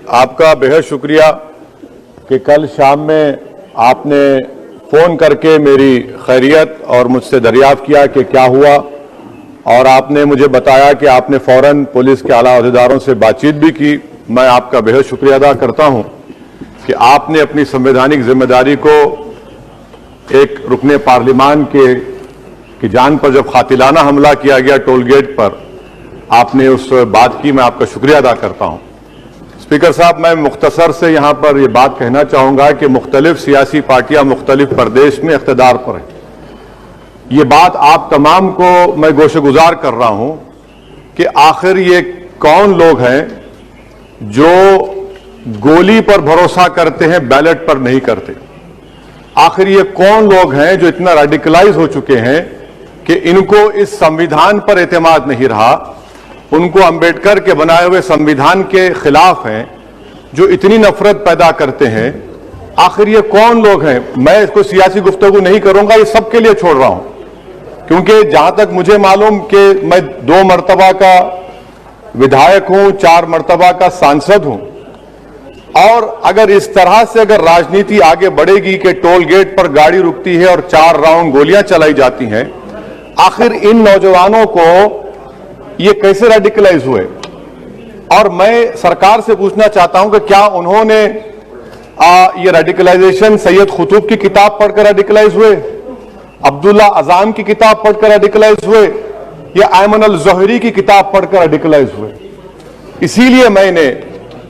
आपका बेहद शुक्रिया कि कल शाम में आपने फ़ोन करके मेरी खैरियत और मुझसे दरियाफ़्त किया कि क्या हुआ, और आपने मुझे बताया कि आपने फ़ौरन पुलिस के आला अहदेदारों से बातचीत भी की। मैं आपका बेहद शुक्रिया अदा करता हूं कि आपने अपनी संवैधानिक जिम्मेदारी को एक रुकने पार्लिमान की जान पर जब कातिलाना हमला किया गया टोल गेट पर, आपने उस बात की। मैं आपका शुक्रिया अदा करता हूं। स्पीकर साहब, मैं मुख्तसर से यहां पर यह बात कहना चाहूंगा कि मुख्तलिफ सियासी पार्टियां मुख्तलिफ प्रदेश में इख्तिदार पर हैं। ये बात आप तमाम को मैं गोशेगुजार कर रहा हूं कि आखिर ये कौन लोग हैं जो गोली पर भरोसा करते हैं, बैलेट पर नहीं करते। आखिर ये कौन लोग हैं जो इतना रेडिकलाइज हो चुके हैं कि इनको इस संविधान पर एतमाद नहीं रहा, उनको अंबेडकर के बनाए हुए संविधान के खिलाफ हैं, जो इतनी नफरत पैदा करते हैं। आखिर ये कौन लोग हैं? मैं इसको सियासी गुफ्तगू नहीं करूंगा, ये सबके लिए छोड़ रहा हूं, क्योंकि जहां तक मुझे मालूम कि मैं 2 मरतबा का विधायक हूं, 4 मरतबा का सांसद हूं, और अगर इस तरह से अगर राजनीति आगे बढ़ेगी कि टोल गेट पर गाड़ी रुकती है और 4 राउंड गोलियां चलाई जाती हैं, आखिर इन नौजवानों को ये कैसे रेडिकलाइज हुए? और मैं सरकार से पूछना चाहता हूं कि क्या उन्होंने ये रेडिकलाइजेशन सैयद कुतुब की किताब पढ़कर रेडिकलाइज हुए, अब्दुल्ला अजाम की किताब पढ़कर रेडिकलाइज हुए, या अयमन अल ज़ोहरी की किताब पढ़कर रेडिकलाइज हुए? इसीलिए मैंने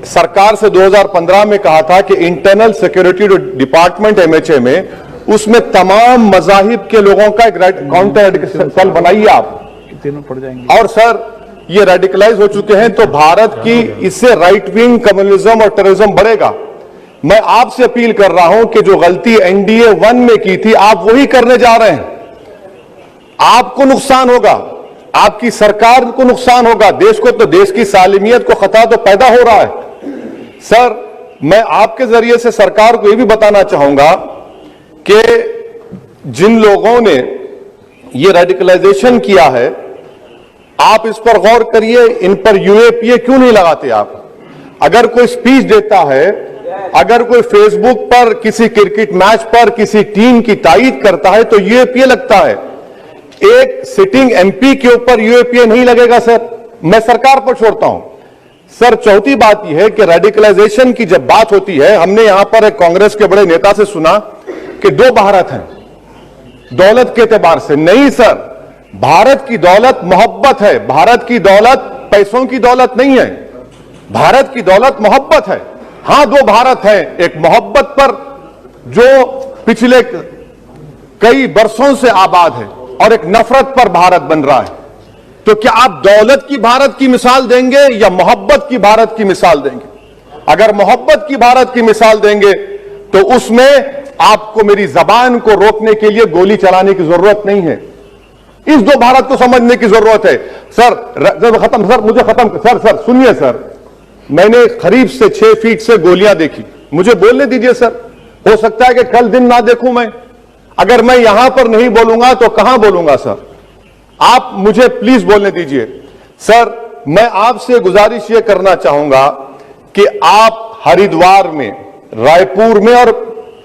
सरकार से 2015 में कहा था कि इंटरनल सिक्योरिटी डिपार्टमेंट MHA में उसमें तमाम मजाहिब के लोगों का एक काउंटर सेल बनाइए आप, तीनों पड़ जाएंगे। और सर, ये रेडिकलाइज हो चुके हैं तो भारत की इससे राइट विंग कम्युनिज्म और टेररिज्म बढ़ेगा। मैं आपसे अपील कर रहा हूं कि जो गलती NDA 1 में की थी, आप वही करने जा रहे हैं। आपको नुकसान होगा, आपकी सरकार को नुकसान होगा, देश को तो, देश की सालिमियत को खतरा तो पैदा हो रहा है। सर, मैं आपके जरिए से सरकार को यह भी बताना चाहूंगा कि जिन लोगों ने ये रेडिकलाइजेशन किया है, आप इस पर गौर करिए, इन पर UAPA क्यों नहीं लगाते आप? अगर कोई स्पीच देता है, अगर कोई फेसबुक पर किसी क्रिकेट मैच पर किसी टीम की तारीफ करता है तो UAPA लगता है। एक सिटिंग MP के ऊपर UAPA नहीं लगेगा सर। मैं सरकार पर छोड़ता हूं। सर, चौथी बात यह है कि रेडिकलाइजेशन की जब बात होती है, हमने यहां पर एक कांग्रेस के बड़े नेता से सुना कि 2 भारत हैं दौलत के एतबार से। नहीं सर, भारत की दौलत मोहब्बत है। भारत की दौलत पैसों की दौलत नहीं है, भारत की दौलत मोहब्बत है। हां, 2 भारत है, एक मोहब्बत पर जो पिछले कई बरसों से आबाद है, और एक नफरत पर भारत बन रहा है। तो क्या आप दौलत की भारत की मिसाल देंगे या मोहब्बत की भारत की मिसाल देंगे? अगर मोहब्बत की भारत की मिसाल देंगे तो उसमें आपको मेरी जबान को रोकने के लिए गोली चलाने की जरूरत नहीं है। इस 2 भारत को समझने की जरूरत है। सर, जब खत्म, सर मुझे खत्म, सर सुनिए सर, मैंने करीब से 6 फीट से गोलियां देखी, मुझे बोलने दीजिए सर। हो सकता है कि कल दिन ना देखूं मैं। अगर मैं यहां पर नहीं बोलूंगा तो कहां बोलूंगा सर? आप मुझे प्लीज बोलने दीजिए। सर, मैं आपसे गुजारिश यह करना चाहूंगा कि आप हरिद्वार में, रायपुर में और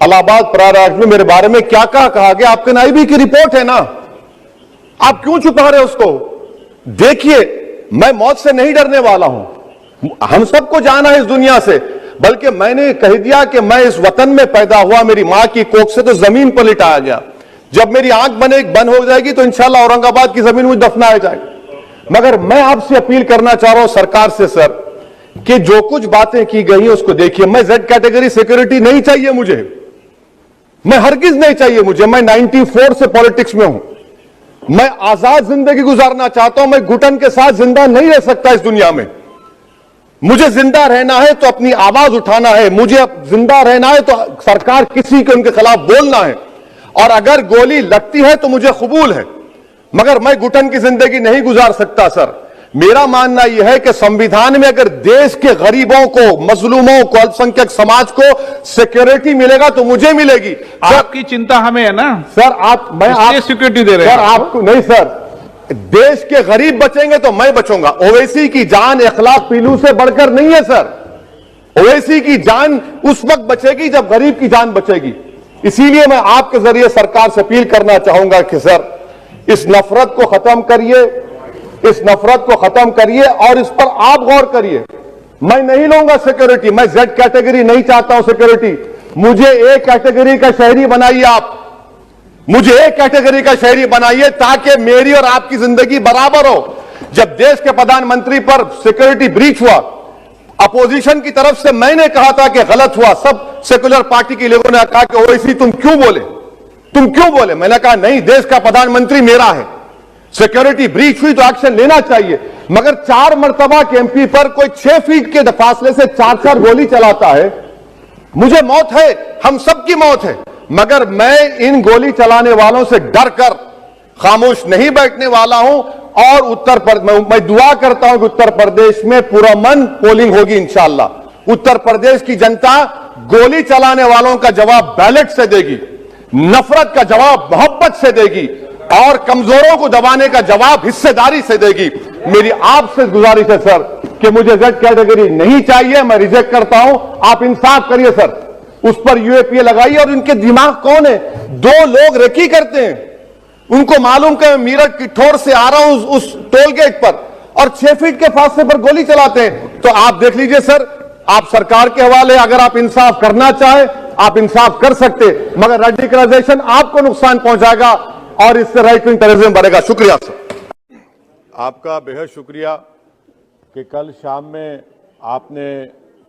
इलाहाबाद प्रयागराज में मेरे बारे में क्या कहा गया? आपके नायबी की रिपोर्ट है ना, आप क्यों छुपा रहे उसको? देखिए, मैं मौत से नहीं डरने वाला हूं, हम सबको जाना है इस दुनिया से। बल्कि मैंने कह दिया कि मैं इस वतन में पैदा हुआ, मेरी मां की कोख से तो जमीन पर लिटाया गया। जब मेरी आंख बंद हो जाएगी तो इंशाल्लाह औरंगाबाद की जमीन मुझे दफनाया जाएगा। मगर मैं आपसे अपील करना चाह रहा हूं सरकार से सर, कि जो कुछ बातें की गई हैं उसको देखिए। मैं Z कैटेगरी सिक्योरिटी नहीं चाहिए मुझे, मैं हरगिज नहीं चाहिए मुझे। मैं 94 से पॉलिटिक्स में हूं। मैं आजाद जिंदगी गुजारना चाहता हूं। मैं घुटन के साथ जिंदा नहीं रह सकता इस दुनिया में। मुझे जिंदा रहना है तो अपनी आवाज उठाना है, मुझे जिंदा रहना है तो सरकार किसी के उनके खिलाफ बोलना है, और अगर गोली लगती है तो मुझे कबूल है, मगर मैं घुटन की जिंदगी नहीं गुजार सकता सर। मेरा मानना यह है कि संविधान में अगर देश के गरीबों को, मजलूमों को, अल्पसंख्यक समाज को सिक्योरिटी मिलेगा तो मुझे मिलेगी। आपकी चिंता हमें है ना सर, मैं सिक्योरिटी दे रहे हैं सर, आपको नहीं सर। देश के गरीब बचेंगे तो मैं बचूंगा। ओवैसी की जान इखलाक पीलू से बढ़कर नहीं है सर। ओवैसी की जान उस वक्त बचेगी जब गरीब की जान बचेगी। इसीलिए मैं आपके जरिए सरकार से अपील करना चाहूंगा कि सर, इस नफरत को खत्म करिए, इस नफरत को खत्म करिए और इस पर आप गौर करिए। मैं नहीं लूंगा सिक्योरिटी, मैं जेड कैटेगरी नहीं चाहता हूं सिक्योरिटी। मुझे ए कैटेगरी का शहरी बनाइए आप, मुझे ए कैटेगरी का शहरी बनाइए ताकि मेरी और आपकी जिंदगी बराबर हो। जब देश के प्रधानमंत्री पर सिक्योरिटी ब्रीच हुआ, अपोजिशन की तरफ से मैंने कहा था कि गलत हुआ, सब सेकुलर पार्टी के लोगों ने कहा कि ओवैसी तुम क्यों बोले, तुम क्यों बोले। मैंने कहा नहीं, देश का प्रधानमंत्री मेरा है, सिक्योरिटी ब्रीच हुई तो एक्शन लेना चाहिए। मगर 4 मर्तबा के एमपी पर कोई 6 फीट के फासले से 4-4 गोली चलाता है। मुझे मौत है, हम सबकी मौत है, मगर मैं इन गोली चलाने वालों से डर कर खामोश नहीं बैठने वाला हूं। और मैं दुआ करता हूं कि उत्तर प्रदेश में पुरअमन पोलिंग होगी इंशाअल्लाह। उत्तर प्रदेश की जनता गोली चलाने वालों का जवाब बैलेट से देगी, नफरत का जवाब मोहब्बत से देगी और कमजोरों को दबाने का जवाब हिस्सेदारी से देगी। मेरी आपसे गुजारिश है सर कि मुझे जेड कैटेगरी नहीं चाहिए, मैं रिजेक्ट करता हूं। आप इंसाफ करिए सर, उस पर यूएपीए लगाइए। और इनके दिमाग कौन है? 2 लोग रेकी करते हैं, उनको मालूम कि मैं मीरठ किठौर से आ रहा हूं उस टोल गेट पर, और 6 फीट के फासले पर गोली चलाते हैं। तो आप देख लीजिए सर, आप सरकार के हवाले, अगर आप इंसाफ करना चाहें आप इंसाफ कर सकते, मगर रेडिकलाइजेशन आपको नुकसान पहुंचाएगा और इससे राइट विंग टेररिज्म बढ़ेगा। शुक्रिया सर। आपका बेहद शुक्रिया कि कल शाम में आपने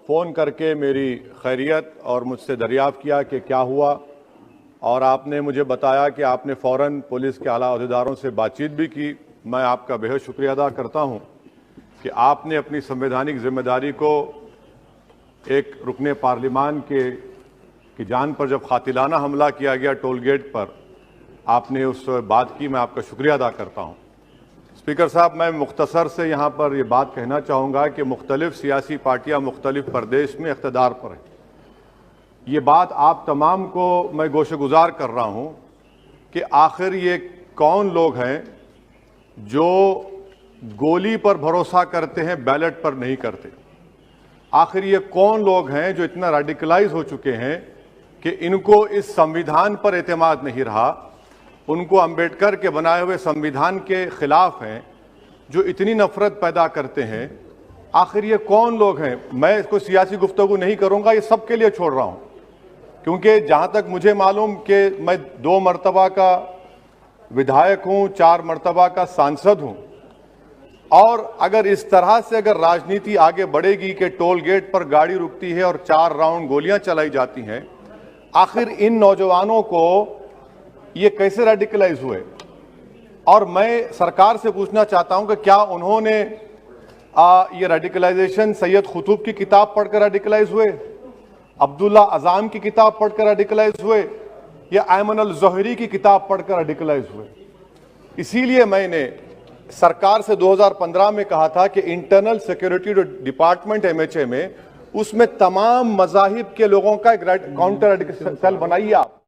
फोन करके मेरी खैरियत और मुझसे दरियाफ्त किया कि क्या हुआ, और आपने मुझे बताया कि आपने फौरन पुलिस के आला अहदेदारों से बातचीत भी की। मैं आपका बेहद शुक्रिया अदा करता हूं कि आपने अपनी संवैधानिक जिम्मेदारी को एक रुकने पार्लिमान की जान पर जब कातिलाना हमला किया गया टोल गेट पर, आपने उस बात की। मैं आपका शुक्रिया अदा करता हूं। स्पीकर साहब, मैं मुख्तसर से यहाँ पर यह बात कहना चाहूँगा कि मुख्तलिफ सियासी पार्टियाँ मुख्तलिफ प्रदेश में इख्तिदार पर हैं। ये बात आप तमाम को मैं गोशेगुजार कर रहा हूँ कि आखिर ये कौन लोग हैं जो गोली पर भरोसा करते हैं, बैलेट पर नहीं करते। आखिर ये कौन लोग हैं जो इतना रेडिकलाइज हो चुके हैं कि इनको इस संविधान पर एतमाद नहीं रहा, उनको अंबेडकर के बनाए हुए संविधान के खिलाफ हैं, जो इतनी नफरत पैदा करते हैं। आखिर ये कौन लोग हैं? मैं इसको सियासी गुफ्तगू नहीं करूंगा, ये सबके लिए छोड़ रहा हूं, क्योंकि जहां तक मुझे मालूम कि मैं 2 मरतबा का विधायक हूं, 4 मरतबा का सांसद हूं, और अगर इस तरह से अगर राजनीति आगे बढ़ेगी कि टोल गेट पर गाड़ी रुकती है और 4 राउंड गोलियां चलाई जाती हैं, आखिर इन नौजवानों को ये कैसे रेडिकलाइज हुए? और मैं सरकार से पूछना चाहता हूं कि क्या उन्होंने ये रेडिकलाइजेशन सैयद कुतुब की किताब पढ़कर रेडिकलाइज हुए, अब्दुल्ला अजाम की किताब पढ़कर रेडिकलाइज हुए, या अयमन अल ज़ोहरी की किताब पढ़कर रेडिकलाइज हुए? इसीलिए मैंने सरकार से 2015 में कहा था कि इंटरनल सिक्योरिटी डिपार्टमेंट MHA में, उसमें तमाम मज़ाहिब के लोगों का एक काउंटर सेल बनाइए आप।